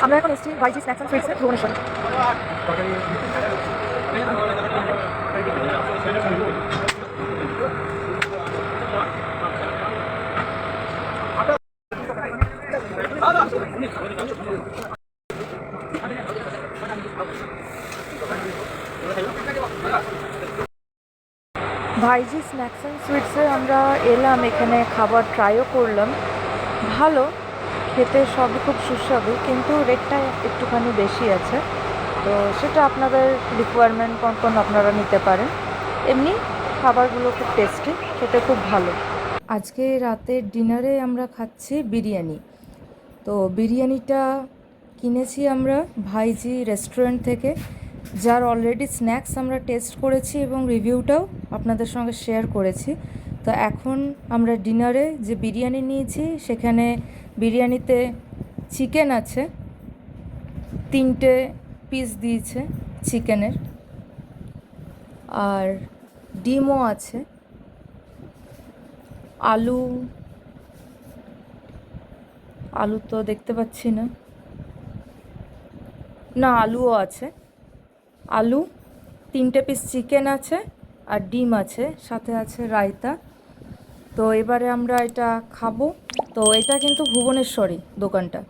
আমরা এখন এসেছি ভাইজি স্ন্যাক্স অ্যান্ড সুইটসে ভুবনেশ্বরে। ভাইজি স্ন্যাক্স অ্যান্ড সুইটসে আমরা এলাম, এখানে খাবার ট্রাইও করলাম। ভালো খেতে, সবই খুব সুস্বাদু, কিন্তু রেটটা একটুখানি বেশি আছে। তো সেটা আপনাদের রিকোয়ারমেন্ট কোন আপনারা নিতে পারেন। এমনি খাবারগুলো খুব টেস্টি, খেতে খুব ভালো। আজকে রাতের ডিনারে আমরা খাচ্ছি বিরিয়ানি। তো বিরিয়ানিটা কিনেছি আমরা ভাইজি রেস্টুরেন্ট থেকে, যার অলরেডি স্ন্যাক্স আমরা টেস্ট করেছি এবং রিভিউটাও আপনাদের সঙ্গে শেয়ার করেছি। তো এখন আমরা ডিনারে যে বিরিয়ানি নিয়েছি, সেখানে বিরিয়ানিতে চিকেন আছে, 3টে পিস দিয়েছে চিকেনের, আর ডিমও আছে, আলু আলু তো দেখতে পাচ্ছি না, না আলুও আছে। আলু, 3টে পিস চিকেন আছে, আর ডিম আছে, সাথে আছে রায়তা। তো এবারে আমরা এটা খাবো। তো এটা কিন্তু ভুবনেশ্বরী দোকানটা।